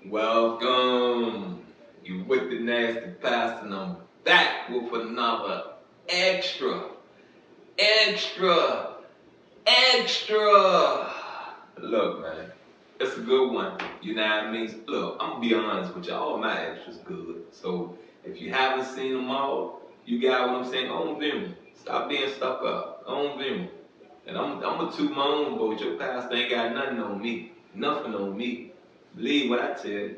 Welcome. You with the nasty pastor, and I'm back with another extra, extra, extra. Look, man, it's a good one. You know what I mean? Look, I'm gonna be honest with you. All my extras good. So if you haven't seen them all, you got what I'm saying. Own them. Stop being stuck up. Own them. And I'm gonna toot my own boat. Your pastor ain't got nothing on me. Nothing on me. Believe what I tell you.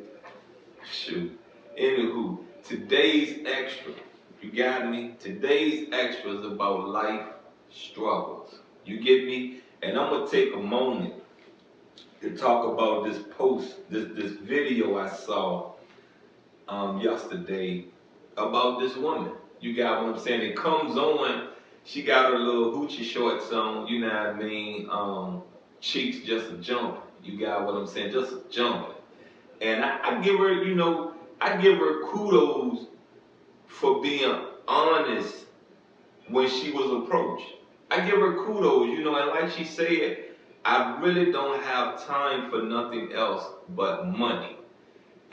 Shoot. Anywho, today's extra, you got me? Today's extra is about life struggles. You get me? And I'm gonna take a moment to talk about this post, this video I saw yesterday about this woman. You got what I'm saying? It comes on, she got her little hoochie shorts on, you know what I mean? Cheeks just a jumping. You got what I'm saying? Just a jumping. And I give her, I give her kudos for being honest when she was approached. I give her kudos, and like she said, I really don't have time for nothing else but money.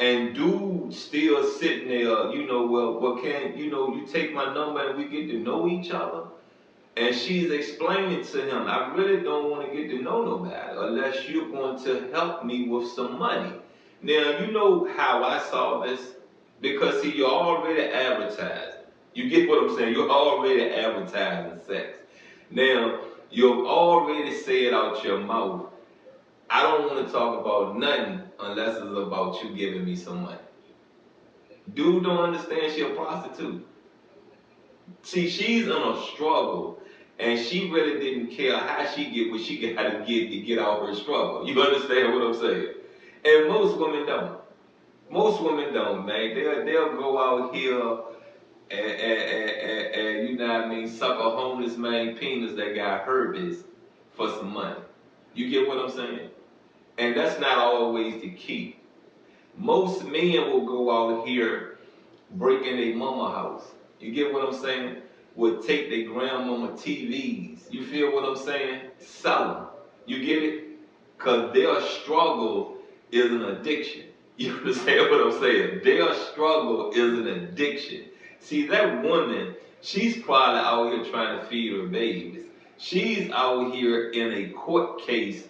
And dude still sitting there, well, you take my number and we get to know each other? And she's explaining to him, I really don't want to get to know nobody unless you're going to help me with some money. Now, you know how I saw this? Because, see, you're already advertising. You get what I'm saying? You're already advertising sex. Now, you've already said out your mouth, I don't want to talk about nothing unless it's about you giving me some money. Dude don't understand she a prostitute. See, she's in a struggle, and she really didn't care how she get what she got to get out her struggle. You understand what I'm saying? And most women don't. Most women don't, man. They'll go out here and you know what I mean, suck a homeless man penis that got herpes for some money. You get what I'm saying? And that's not always the key. Most men will go out here breaking their mama house. You get what I'm saying? Will take their grandmama TVs. You feel what I'm saying? Sell them. You get it? Because their struggle is an addiction. You understand what I'm saying? Their struggle is an addiction. See, that woman, she's probably out here trying to feed her babies. She's out here in a court case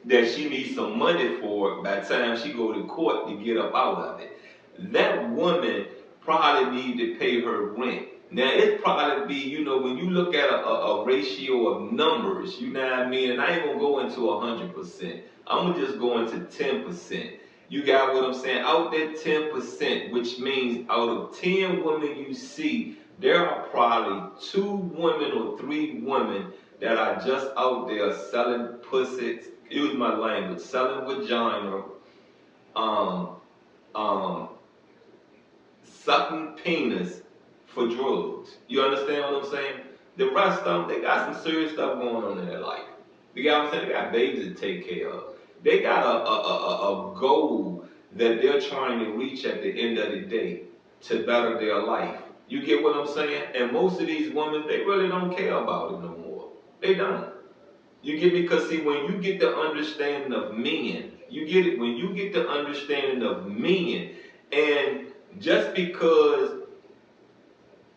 that she needs some money for by the time she go to court to get up out of it. That woman probably need to pay her rent. Now, it probably be, when you look at a ratio of numbers, you know what I mean? And I ain't going to go into 100%. I'm going to just go into 10%. You got what I'm saying? Out there 10%, which means out of 10 women you see, there are probably 2 women or 3 women that are just out there selling pussy, excuse my language, selling vagina, sucking penis for drugs. You understand what I'm saying? The rest of them, they got some serious stuff going on in their life. You got what I'm saying? They got babies to take care of. They got a goal that they're trying to reach at the end of the day to better their life. You get what I'm saying? And most of these women, they really don't care about it no more. They don't. You get me? Because see, when you get the understanding of men, you get it? When you get the understanding of men, and just because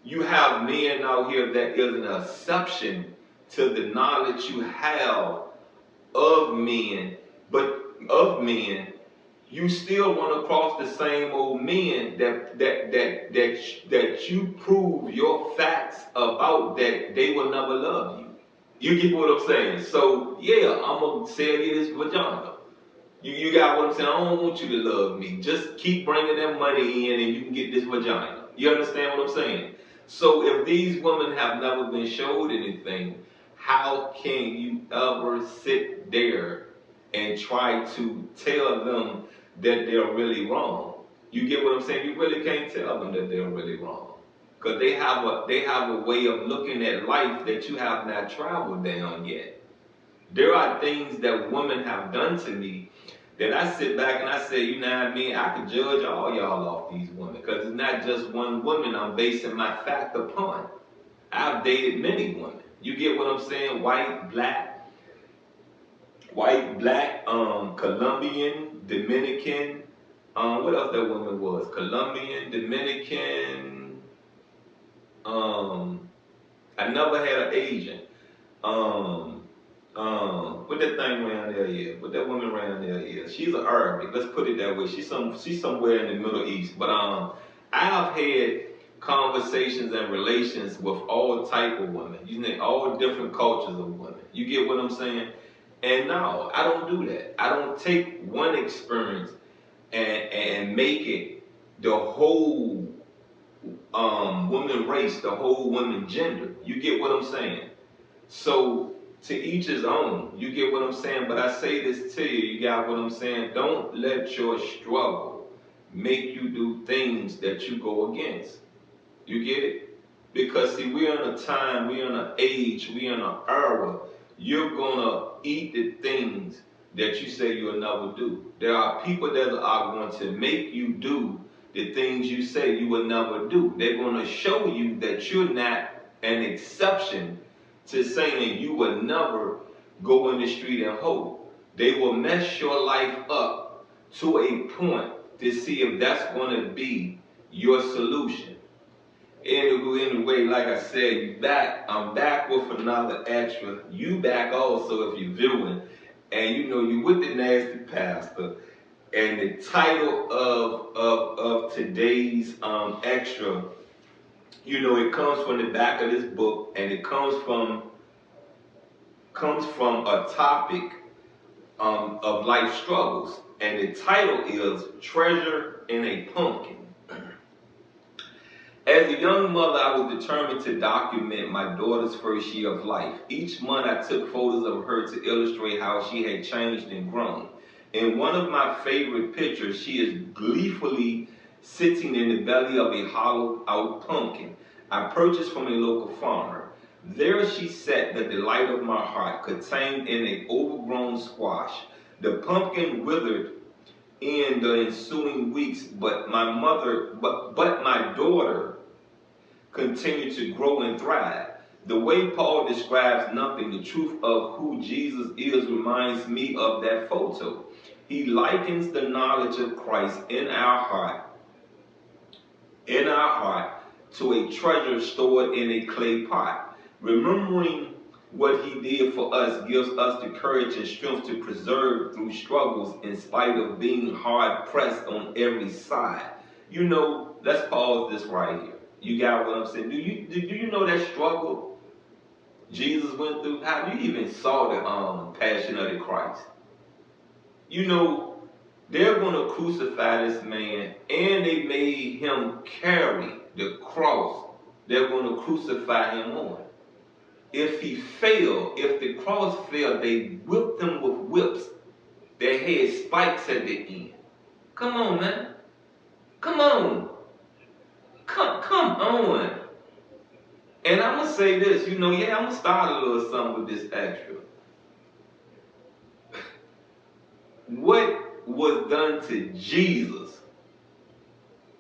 you have men out here that is an exception to the knowledge you have of men, you still run across the same old men that you prove your facts about that they will never love you. You get what I'm saying? So yeah, I'm gonna sell you this vagina. You got what I'm saying? I don't want you to love me. Just keep bringing that money in and you can get this vagina. You understand what I'm saying? So if these women have never been showed anything, how can you ever sit there and try to tell them that they're really wrong? You get what I'm saying? You really can't tell them that they're really wrong. Because they have a way of looking at life that you have not traveled down yet. There are things that women have done to me that I sit back and I say, you know what I mean? I could judge all y'all off these women because it's not just one woman I'm basing my fact upon. I've dated many women. You get what I'm saying? White, black, Colombian, Dominican, What else that woman was? Colombian, Dominican. I never had an Asian. Um, what that thing around there is? What that woman around there is? She's an Arabic. Let's put it that way. She's somewhere in the Middle East. But I've had conversations and relations with all type of women. You know, all different cultures of women. You get what I'm saying? And no, I don't do that. I don't take one experience and make it the whole woman race, the whole woman gender. You get what I'm saying? So to each his own. You get what I'm saying? But I say this to you, you got what I'm saying? Don't let your struggle make you do things that you go against. You get it? Because see, we're in a time, we're in an age, we're in an era. You're gonna eat the things that you say you'll never do. There are people that are going to make you do the things you say you will never do. They're gonna show you that you're not an exception to saying you will never go in the street and hope. They will mess your life up to a point to see if that's gonna be your solution. Anyway, like I said, I'm back with another extra. You back also if you're viewing. And you know, you with the Nasty Pastor. And the title of today's extra, you know, it comes from the back of this book, and it comes from a topic of life struggles. And the title is Treasure in a Pumpkin. As a young mother, I was determined to document my daughter's first year of life. Each month, I took photos of her to illustrate how she had changed and grown. In one of my favorite pictures, she is gleefully sitting in the belly of a hollowed-out pumpkin I purchased from a local farmer. There she sat, the delight of my heart, contained in an overgrown squash. The pumpkin withered in the ensuing weeks, but my daughter continued to grow and thrive. The way Paul describes nothing, the truth of who Jesus is reminds me of that photo. He likens the knowledge of Christ in our heart to a treasure stored in a clay pot. Remembering what he did for us gives us the courage and strength to persevere through struggles in spite of being hard pressed on every side. You know, let's pause this right here. You got what I'm saying? Do you know that struggle Jesus went through? How you even saw the Passion of the Christ? You know, they're going to crucify this man, and they made him carry the cross they're going to crucify him on. If he failed, if the cross failed, they whipped him with whips that had spikes at the end. Come on, man. Come on. Come on. And I'm going to say this, you know, yeah, I'm going to start a little something with this extra. What was done to Jesus?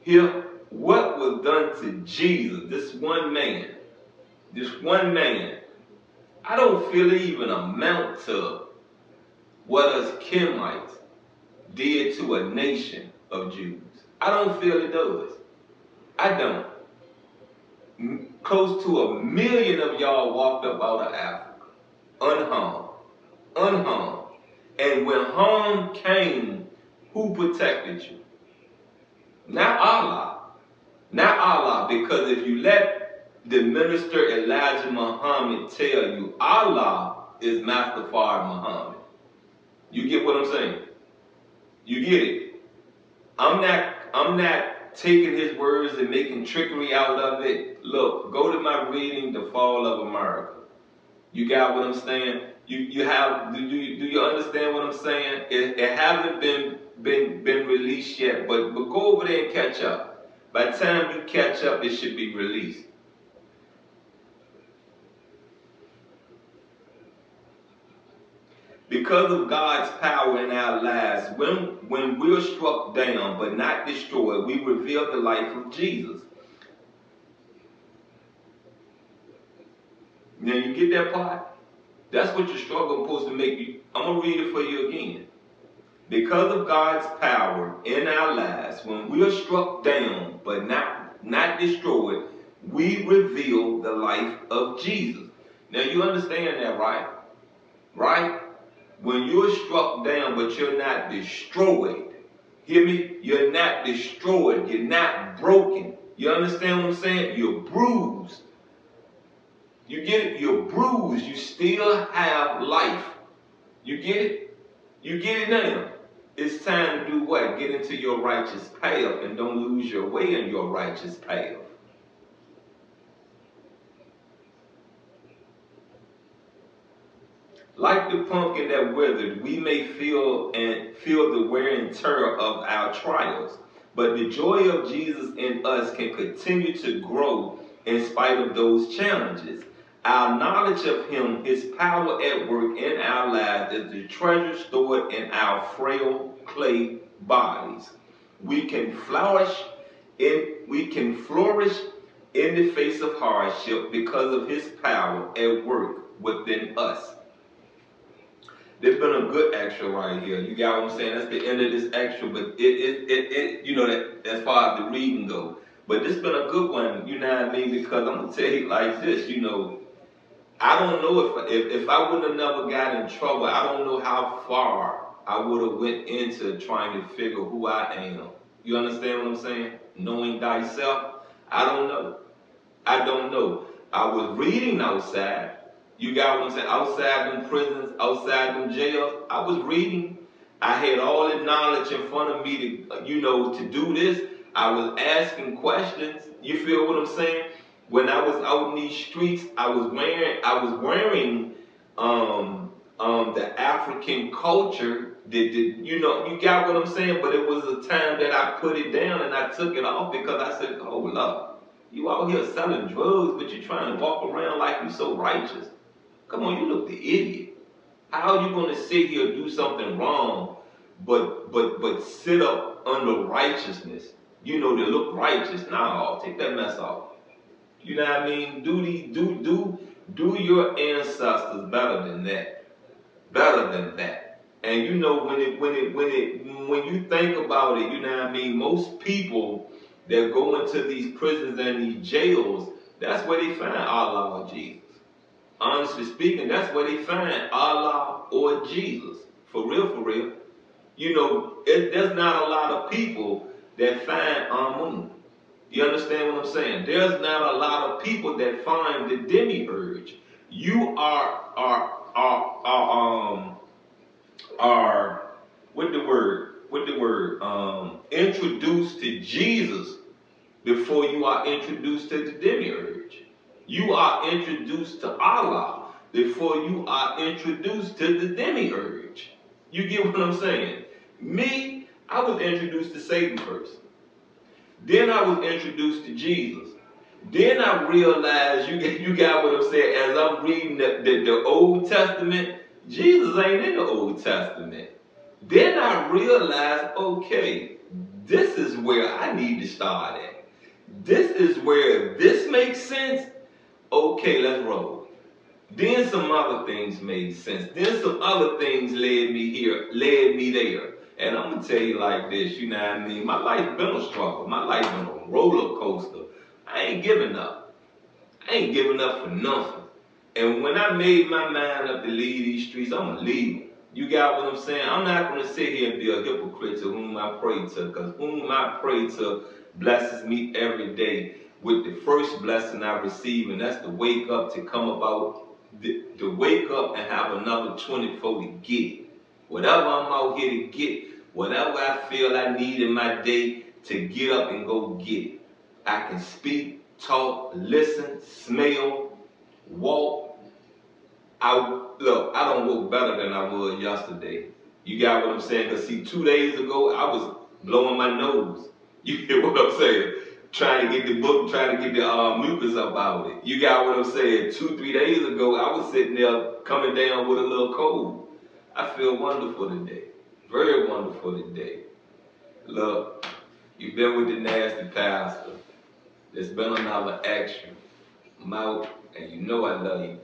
Here, what was done to Jesus? This one man. I don't feel it even amount to what us Kemites did to a nation of Jews. I don't feel it does. I don't. Close to 1 million of y'all walked up out of Africa, unharmed. And when harm came, who protected you? Not Allah, because if you let the minister Elijah Muhammad tell you, Allah is Mustafa Muhammad. You get what I'm saying? You get it? I'm not taking his words and making trickery out of it. Look, go to my reading, The Fall of America. You got what I'm saying? Do you understand what I'm saying? It hasn't been released yet, but go over there and catch up. By the time you catch up, it should be released. Because of God's power in our lives, when we're struck down but not destroyed, we reveal the life of Jesus. Now you get that part? That's what your struggle is supposed to make you. I'm going to read it for you again. Because of God's power in our lives, when we are struck down but not destroyed, we reveal the life of Jesus. Now you understand that, right? Right? When you're struck down but you're not destroyed, hear me? You're not destroyed. You're not broken. You understand what I'm saying? You're bruised. You get it? You're bruised. You still have life. You get it? You get it now. It's time to do what? Get into your righteous path and don't lose your way in your righteous path. Like the pumpkin that withered, we may feel the wear and tear of our trials, but the joy of Jesus in us can continue to grow in spite of those challenges. Our knowledge of Him, His power at work in our lives, is the treasure stored in our frail clay bodies. We can flourish in the face of hardship because of His power at work within us. There's been a good extra right here. You got what I'm saying? That's the end of this extra, but it you know, that as far as the reading go. But this been a good one, you know what I mean? Because I'm gonna tell you like this, you know, I don't know if I would have never got in trouble, I don't know how far I would have went into trying to figure who I am. You understand what I'm saying? Knowing thyself, I don't know. I don't know. I was reading outside. You got what I'm saying? Outside them prisons, outside them jails, I was reading. I had all the knowledge in front of me to, you know, to do this. I was asking questions. You feel what I'm saying? When I was out in these streets, I was wearing the African culture. You know, you got what I'm saying? But it was a time that I put it down and I took it off because I said, oh Lord, you out here selling drugs, but you trying to walk around like you so righteous. Come on, you look the idiot. How are you gonna sit here and do something wrong, but sit up under righteousness? You know, to look righteous. Nah, take that mess off. You know what I mean? Do your ancestors better than that. Better than that. And you know, when you think about it, you know what I mean, most people that go into these prisons and these jails, that's where they find Allah or Jesus. Honestly speaking, that's where they find Allah or Jesus. For real, for real. You know, there's not a lot of people that find Amun. You understand what I'm saying? There's not a lot of people that find the demiurge. You are introduced to Jesus before you are introduced to the demiurge. You are introduced to Allah before you are introduced to the demiurge. You get what I'm saying? Me, I was introduced to Satan first. Then I was introduced to Jesus. Then I realized, you got what I'm saying, as I'm reading the Old Testament, Jesus ain't in the Old Testament. Then I realized, okay, this is where I need to start at. This is where this makes sense. Okay, let's roll. Then some other things made sense. Then some other things led me here, led me there. And I'm going to tell you like this, you know what I mean? My life been a struggle. My life been a roller coaster. I ain't giving up. I ain't giving up for nothing. And when I made my mind up to leave these streets, I'm going to leave them. You got what I'm saying? I'm not going to sit here and be a hypocrite to whom I pray to, because whom I pray to blesses me every day with the first blessing I receive, and that's to wake up, to come about, to wake up and have another 24 to get it. Whatever I'm out here to get, whatever I feel I need in my day, to get up and go get it. I can speak, talk, listen, smell, walk. Look, I don't look better than I was yesterday. You got what I'm saying? Because see, 2 days ago, I was blowing my nose. You get what I'm saying? Trying to get the book, trying to get the mucus up out of it. You got what I'm saying? 2-3 days ago, I was sitting there coming down with a little cold. I feel wonderful today. Very wonderful today. Look, you've been with the nasty pastor. There's been another extra. I'm out, and you know I love you.